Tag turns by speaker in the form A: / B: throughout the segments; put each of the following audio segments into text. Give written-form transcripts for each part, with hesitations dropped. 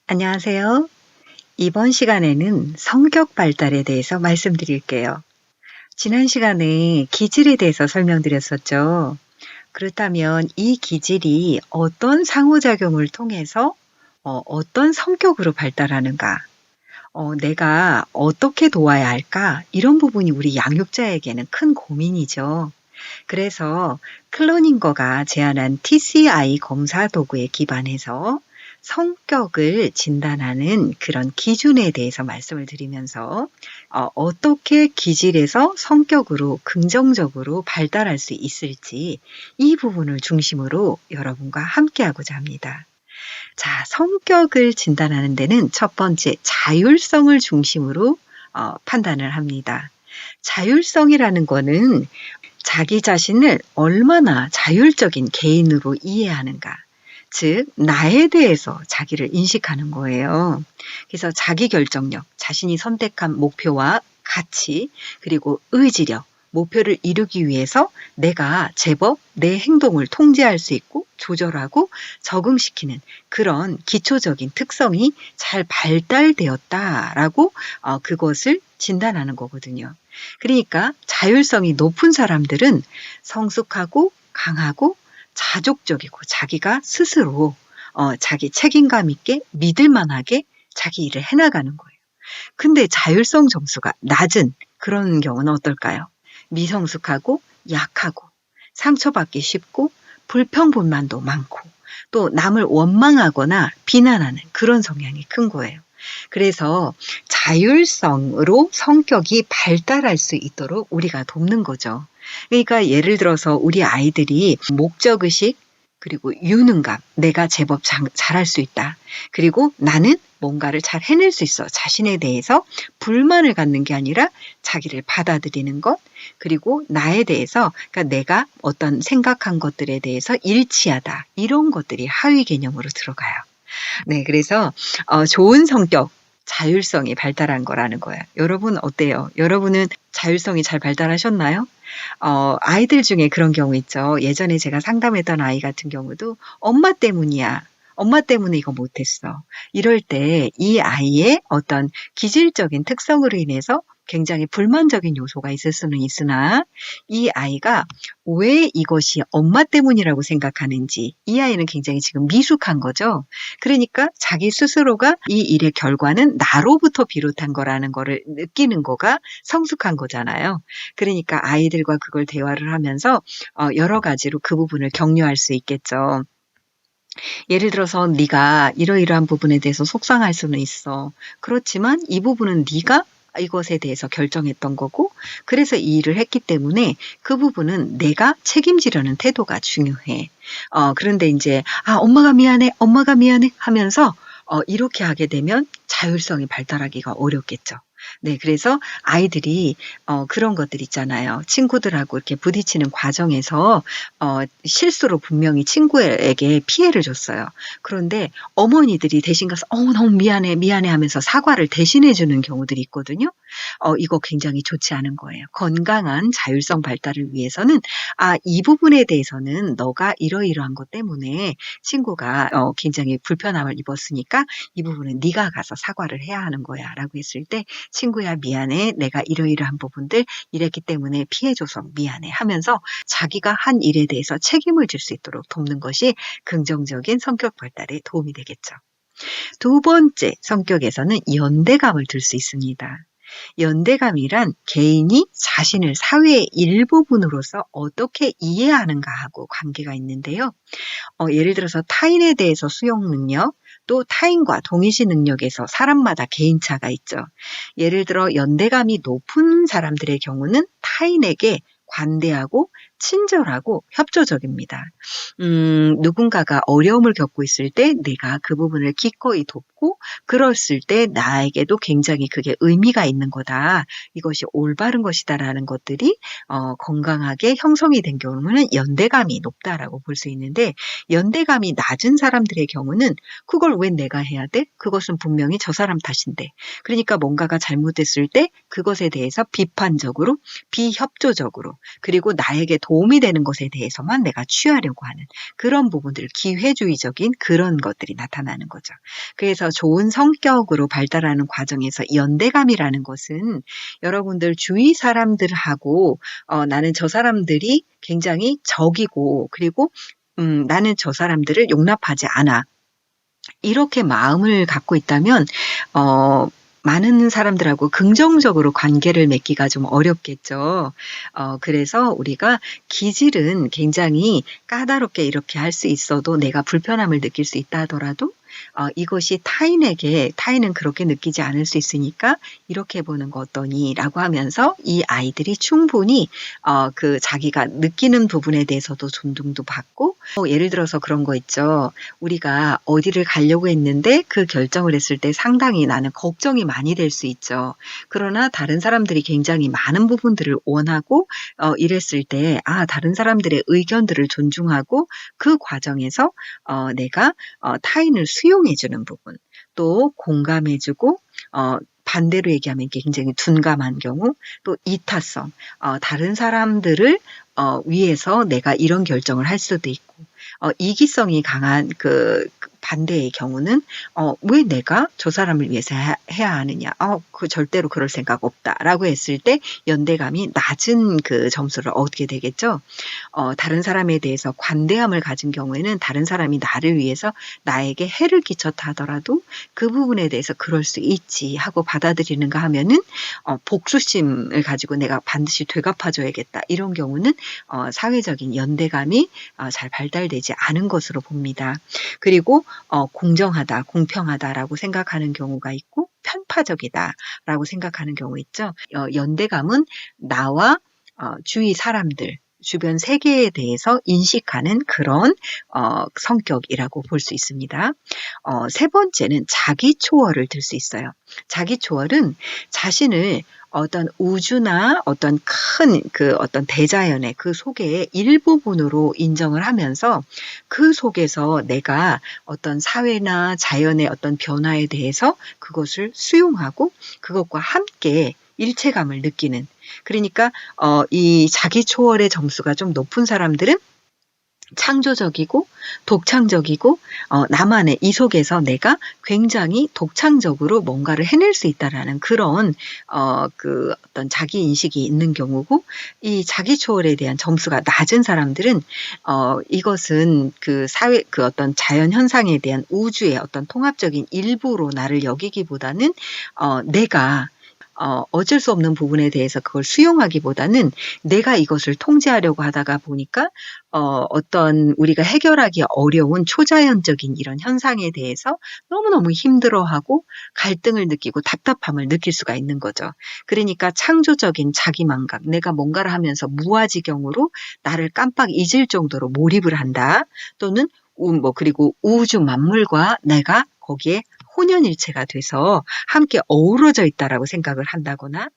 A: 안녕하세요. 이번 시간에는 성격 발달에 대해서 말씀드릴게요. 지난 시간에 기질에 대해서 설명드렸었죠. 그렇다면 이 기질이 어떤 상호작용을 통해서 어떤 성격으로 발달하는가, 내가 어떻게 도와야 할까, 이런 부분이 우리 양육자에게는 큰 고민이죠. 그래서 클로닝거가 제안한 TCI 검사 도구에 기반해서 성격을 진단하는 그런 기준에 대해서 말씀을 드리면서 어떻게 기질에서 성격으로 긍정적으로 발달할 수 있을지 이 부분을 중심으로 여러분과 함께하고자 합니다. 자, 성격을 진단하는 데는 첫 번째 자율성을 중심으로 판단을 합니다. 자율성이라는 거는 자기 자신을 얼마나 자율적인 개인으로 이해하는가. 즉, 나에 대해서 자기를 인식하는 거예요. 그래서 자기 결정력, 자신이 선택한 목표와 가치, 그리고 의지력, 목표를 이루기 위해서 내가 제법 내 행동을 통제할 수 있고 조절하고 적응시키는 그런 기초적인 특성이 잘 발달되었다라고 그것을 진단하는 거거든요. 그러니까 자율성이 높은 사람들은 성숙하고 강하고 자족적이고 자기가 스스로 자기 책임감 있게 믿을 만하게 자기 일을 해나가는 거예요. 근데 자율성 점수가 낮은 그런 경우는 어떨까요? 미성숙하고 약하고 상처받기 쉽고 불평불만도 많고 또 남을 원망하거나 비난하는 그런 성향이 큰 거예요. 그래서 자율성으로 성격이 발달할 수 있도록 우리가 돕는 거죠. 그러니까 예를 들어서 우리 아이들이 목적의식, 그리고 유능감, 내가 제법 잘할 수 있다. 그리고 나는 뭔가를 잘 해낼 수 있어. 자신에 대해서 불만을 갖는 게 아니라 자기를 받아들이는 것, 그리고 나에 대해서, 그러니까 내가 어떤 생각한 것들에 대해서 일치하다. 이런 것들이 하위 개념으로 들어가요. 네, 그래서 좋은 성격, 자율성이 발달한 거라는 거예요. 여러분 어때요? 여러분은 자율성이 잘 발달하셨나요? 아이들 중에 그런 경우 있죠. 예전에 제가 상담했던 아이 같은 경우도 엄마 때문이야. 엄마 때문에 이거 못했어. 이럴 때 이 아이의 어떤 기질적인 특성으로 인해서 굉장히 불만적인 요소가 있을 수는 있으나 이 아이가 왜 이것이 엄마 때문이라고 생각하는지 이 아이는 굉장히 지금 미숙한 거죠. 그러니까 자기 스스로가 이 일의 결과는 나로부터 비롯한 거라는 거를 느끼는 거가 성숙한 거잖아요. 그러니까 아이들과 그걸 대화를 하면서 여러 가지로 그 부분을 격려할 수 있겠죠. 예를 들어서 네가 이러이러한 부분에 대해서 속상할 수는 있어. 그렇지만 이 부분은 네가 이것에 대해서 결정했던 거고 그래서 이 일을 했기 때문에 그 부분은 내가 책임지려는 태도가 중요해. 그런데 이제 엄마가 미안해 하면서 이렇게 하게 되면 자율성이 발달하기가 어렵겠죠. 네, 그래서 아이들이 그런 것들 있잖아요. 친구들하고 이렇게 부딪히는 과정에서 실수로 분명히 친구에게 피해를 줬어요. 그런데 어머니들이 대신 가서 너무 미안해, 미안해 하면서 사과를 대신해 주는 경우들이 있거든요. 이거 굉장히 좋지 않은 거예요. 건강한 자율성 발달을 위해서는 이 부분에 대해서는 너가 이러이러한 것 때문에 친구가 굉장히 불편함을 입었으니까 이 부분은 네가 가서 사과를 해야 하는 거야라고 했을 때 친구야 미안해. 내가 이러이러한 부분들 이랬기 때문에 피해 줘서 미안해 하면서 자기가 한 일에 대해서 책임을 질 수 있도록 돕는 것이 긍정적인 성격 발달에 도움이 되겠죠. 두 번째 성격에서는 연대감을 들 수 있습니다. 연대감이란 개인이 자신을 사회의 일부분으로서 어떻게 이해하는가 하고 관계가 있는데요. 예를 들어서 타인에 대해서 수용 능력, 또 타인과 동의시 능력에서 사람마다 개인차가 있죠. 예를 들어 연대감이 높은 사람들의 경우는 타인에게 관대하고 친절하고 협조적입니다. 누군가가 어려움을 겪고 있을 때 내가 그 부분을 기꺼이 돕고 그랬을 때 나에게도 굉장히 그게 의미가 있는 거다. 이것이 올바른 것이다라는 것들이 건강하게 형성이 된 경우는 연대감이 높다라고 볼 수 있는데 연대감이 낮은 사람들의 경우는 그걸 왜 내가 해야 돼? 그것은 분명히 저 사람 탓인데. 그러니까 뭔가가 잘못됐을 때 그것에 대해서 비판적으로 비협조적으로 그리고 나에게 도움이 되는 것에 대해서만 내가 취하려고 하는 그런 부분들 기회주의적인 그런 것들이 나타나는 거죠. 그래서 좋은 성격으로 발달하는 과정에서 연대감이라는 것은 여러분들 주위 사람들하고 나는 저 사람들이 굉장히 적이고 그리고 나는 저 사람들을 용납하지 않아. 이렇게 마음을 갖고 있다면 많은 사람들하고 긍정적으로 관계를 맺기가 좀 어렵겠죠. 그래서 우리가 기질은 굉장히 까다롭게 이렇게 할 수 있어도 내가 불편함을 느낄 수 있다 하더라도 이것이 타인은 그렇게 느끼지 않을 수 있으니까 이렇게 보는 거 어떠니라고 하면서 이 아이들이 충분히 그 자기가 느끼는 부분에 대해서도 존중도 받고 예를 들어서 그런 거 있죠. 우리가 어디를 가려고 했는데 그 결정을 했을 때 상당히 나는 걱정이 많이 될 수 있죠. 그러나 다른 사람들이 굉장히 많은 부분들을 원하고 이랬을 때 다른 사람들의 의견들을 존중하고 그 과정에서 내가 타인을 수용해 주는 부분, 또 공감해 주고 반대로 얘기하면 굉장히 둔감한 경우, 또 이타성, 다른 사람들을 위해서 내가 이런 결정을 할 수도 있고, 이기성이 강한 그 반대의 경우는 왜 내가 저 사람을 위해서 해야 하느냐? 그 절대로 그럴 생각 없다라고 했을 때 연대감이 낮은 그 점수를 얻게 되겠죠. 다른 사람에 대해서 관대함을 가진 경우에는 다른 사람이 나를 위해서 나에게 해를 끼쳤다 하더라도 그 부분에 대해서 그럴 수 있지 하고 받아들이는가 하면은 복수심을 가지고 내가 반드시 되갚아줘야겠다 이런 경우는 사회적인 연대감이 잘 발달되지 않은 것으로 봅니다. 그리고 공정하다, 공평하다라고 생각하는 경우가 있고 편파적이다라고 생각하는 경우 있죠. 연대감은 나와 주위 사람들, 주변 세계에 대해서 인식하는 그런 성격이라고 볼 수 있습니다. 세 번째는 자기 초월을 들 수 있어요. 자기 초월은 자신을 어떤 우주나 어떤 큰 어떤 대자연의 그 속의 일부분으로 인정을 하면서 그 속에서 내가 어떤 사회나 자연의 어떤 변화에 대해서 그것을 수용하고 그것과 함께 일체감을 느끼는, 그러니까 이 자기 초월의 점수가 좀 높은 사람들은 창조적이고 독창적이고 나만의 이 속에서 내가 굉장히 독창적으로 뭔가를 해낼 수 있다라는 그런 어떤 자기 인식이 있는 경우고, 이 자기 초월에 대한 점수가 낮은 사람들은 이것은 그 사회 그 어떤 자연 현상에 대한 우주의 어떤 통합적인 일부로 나를 여기기보다는 내가 어쩔 수 없는 부분에 대해서 그걸 수용하기보다는 내가 이것을 통제하려고 하다가 보니까 어떤 우리가 해결하기 어려운 초자연적인 이런 현상에 대해서 너무너무 힘들어하고 갈등을 느끼고 답답함을 느낄 수가 있는 거죠. 그러니까 창조적인 자기만각, 내가 뭔가를 하면서 무아지경으로 나를 깜빡 잊을 정도로 몰입을 한다. 또는 그리고 우주 만물과 내가 거기에 혼연일체가 돼서 함께 어우러져 있다라고 생각을 한다거나,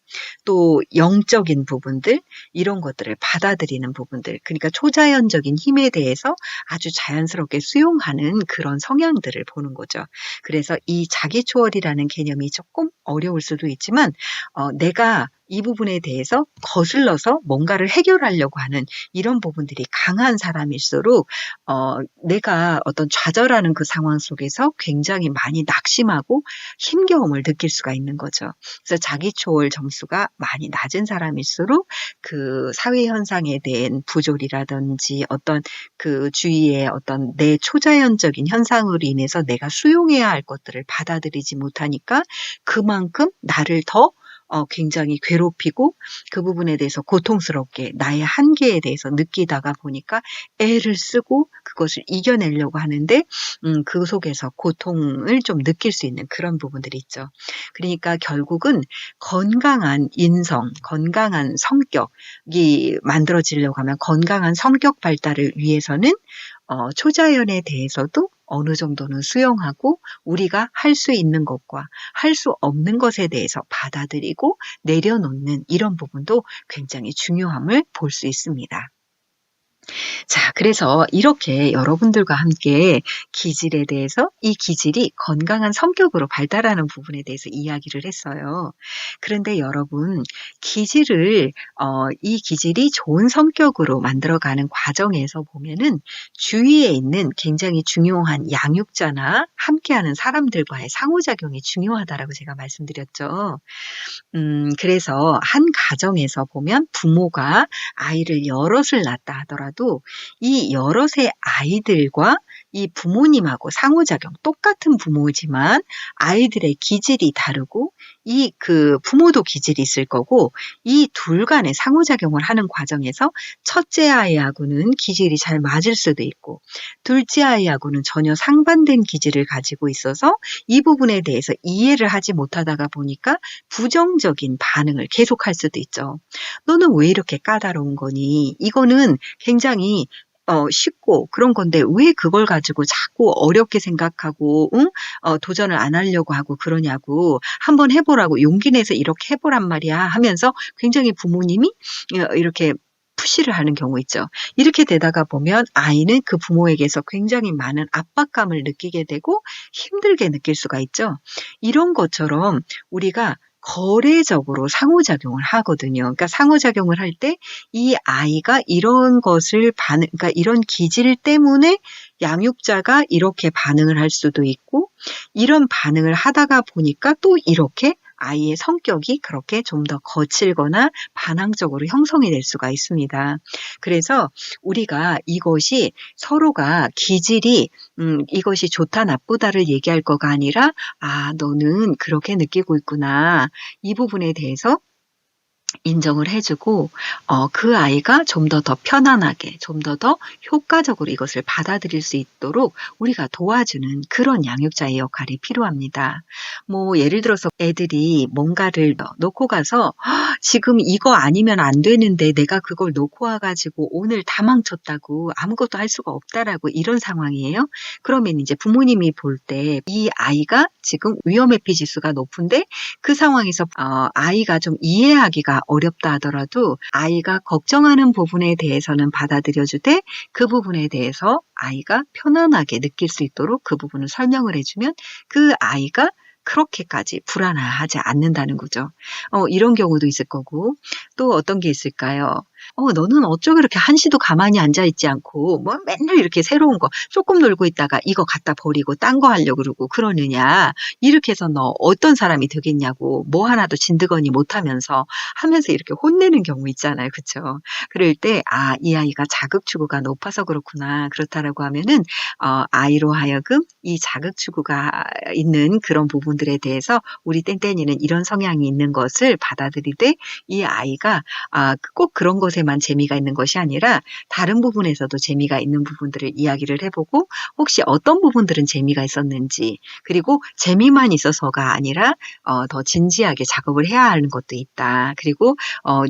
A: 또 영적인 부분들, 이런 것들을 받아들이는 부분들, 그러니까 초자연적인 힘에 대해서 아주 자연스럽게 수용하는 그런 성향들을 보는 거죠. 그래서 이 자기 초월이라는 개념이 조금 어려울 수도 있지만 내가 이 부분에 대해서 거슬러서 뭔가를 해결하려고 하는 이런 부분들이 강한 사람일수록 내가 어떤 좌절하는 그 상황 속에서 굉장히 많이 낙심하고 힘겨움을 느낄 수가 있는 거죠. 그래서 자기 초월 점수가 많이 낮은 사람일수록 그 사회 현상에 대한 부조리라든지 어떤 그 주위의 어떤 내 초자연적인 현상으로 인해서 내가 수용해야 할 것들을 받아들이지 못하니까 그만큼 나를 더 굉장히 괴롭히고 그 부분에 대해서 고통스럽게 나의 한계에 대해서 느끼다가 보니까 애를 쓰고 그것을 이겨내려고 하는데 그 속에서 고통을 좀 느낄 수 있는 그런 부분들이 있죠. 그러니까 결국은 건강한 인성, 건강한 성격이 만들어지려고 하면 건강한 성격 발달을 위해서는 초자연에 대해서도 어느 정도는 수용하고 우리가 할 수 있는 것과 할 수 없는 것에 대해서 받아들이고 내려놓는 이런 부분도 굉장히 중요함을 볼 수 있습니다. 자, 그래서 이렇게 여러분들과 함께 기질에 대해서 이 기질이 건강한 성격으로 발달하는 부분에 대해서 이야기를 했어요. 그런데 여러분, 기질을 이 기질이 좋은 성격으로 만들어가는 과정에서 보면은 주위에 있는 굉장히 중요한 양육자나 함께하는 사람들과의 상호작용이 중요하다라고 제가 말씀드렸죠. 그래서 한 가정에서 보면 부모가 아이를 여럿을 낳았다 하더라도 이 여럿의 아이들과 이 부모님하고 상호작용, 똑같은 부모지만 아이들의 기질이 다르고 부모도 기질이 있을 거고 이 둘 간의 상호작용을 하는 과정에서 첫째 아이하고는 기질이 잘 맞을 수도 있고 둘째 아이하고는 전혀 상반된 기질을 가지고 있어서 이 부분에 대해서 이해를 하지 못하다가 보니까 부정적인 반응을 계속할 수도 있죠. "너는 왜 이렇게 까다로운 거니? 이거는 굉장히 쉽고 그런 건데 왜 그걸 가지고 자꾸 어렵게 생각하고 응? 도전을 안 하려고 하고 그러냐고. 한번 해 보라고 용기 내서 이렇게 해 보란 말이야." 하면서 굉장히 부모님이 이렇게 푸시를 하는 경우 있죠. 이렇게 되다가 보면 아이는 그 부모에게서 굉장히 많은 압박감을 느끼게 되고 힘들게 느낄 수가 있죠. 이런 것처럼 우리가 거래적으로 상호작용을 하거든요. 그러니까 상호작용을 할 때 이 아이가 이런 것을 그러니까 이런 기질 때문에 양육자가 이렇게 반응을 할 수도 있고 이런 반응을 하다가 보니까 또 이렇게 아이의 성격이 그렇게 좀 더 거칠거나 반항적으로 형성이 될 수가 있습니다. 그래서 우리가 이것이 서로가 기질이 이것이 좋다 나쁘다를 얘기할 거가 아니라 '아 너는 그렇게 느끼고 있구나.' 이 부분에 대해서 인정을 해 주고 그 아이가 좀 더 편안하게 좀 더 효과적으로 이것을 받아들일 수 있도록 우리가 도와주는 그런 양육자의 역할이 필요합니다. 뭐 예를 들어서 애들이 뭔가를 놓고 가서 지금 이거 아니면 안 되는데 내가 그걸 놓고 와 가지고 오늘 다 망쳤다고 아무것도 할 수가 없다라고 이런 상황이에요. 그러면 이제 부모님이 볼 때 이 아이가 지금 위험 회피 지수가 높은데 그 상황에서 아이가 좀 이해하기가 어렵다 하더라도 아이가 걱정하는 부분에 대해서는 받아들여 주되 그 부분에 대해서 아이가 편안하게 느낄 수 있도록 그 부분을 설명을 해 주면 그 아이가 그렇게까지 불안해하지 않는다는 거죠. 이런 경우도 있을 거고 또 어떤 게 있을까요? 너는 어쩌고 그렇게 한시도 가만히 앉아 있지 않고 뭐 맨날 이렇게 새로운 거 조금 놀고 있다가 이거 갖다 버리고 딴 거 하려고 그러고 그러느냐. 이렇게 해서 너 어떤 사람이 되겠냐고 뭐 하나도 진드거니 못하면서 하면서 이렇게 혼내는 경우 있잖아요. 그쵸? 그럴 때 '아 이 아이가 자극 추구가 높아서 그렇구나.' 그렇다라고 하면은 아이로 하여금 이 자극 추구가 있는 그런 부분들에 대해서 우리 땡땡이는 이런 성향이 있는 것을 받아들이되 이 아이가 꼭 그런 것에만 재미가 있는 것이 아니라 다른 부분에서도 재미가 있는 부분들을 이야기를 해 보고 혹시 어떤 부분들은 재미가 있었는지 그리고 재미만 있어서가 아니라 더 진지하게 작업을 해야 하는 것도 있다. 그리고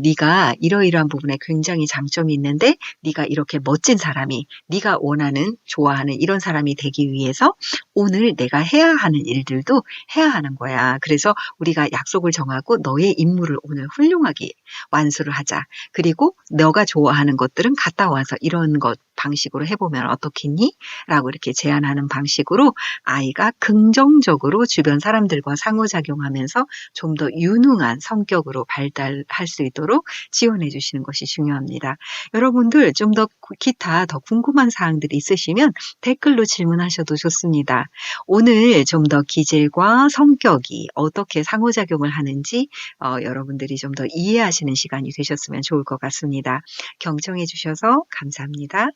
A: 네가 이러이러한 부분에 굉장히 장점이 있는데 네가 이렇게 멋진 사람이 네가 원하는 좋아하는 이런 사람이 되기 위해서 오늘 내가 해야 하는 일들도 해야 하는 거야. 그래서 우리가 약속을 정하고 너의 임무를 오늘 훌륭하게 완수를 하자. 그리고 너가 좋아하는 것들은 갔다 와서 이런 것 방식으로 해보면 어떻겠니? 라고 이렇게 제안하는 방식으로 아이가 긍정적으로 주변 사람들과 상호작용하면서 좀 더 유능한 성격으로 발달할 수 있도록 지원해 주시는 것이 중요합니다. 여러분들 좀 더 기타 더 궁금한 사항들이 있으시면 댓글로 질문하셔도 좋습니다. 오늘 좀 더 기질과 성격이 어떻게 상호작용을 하는지 여러분들이 좀 더 이해하시는 시간이 되셨으면 좋을 것 같습니다. 경청해 주셔서 감사합니다.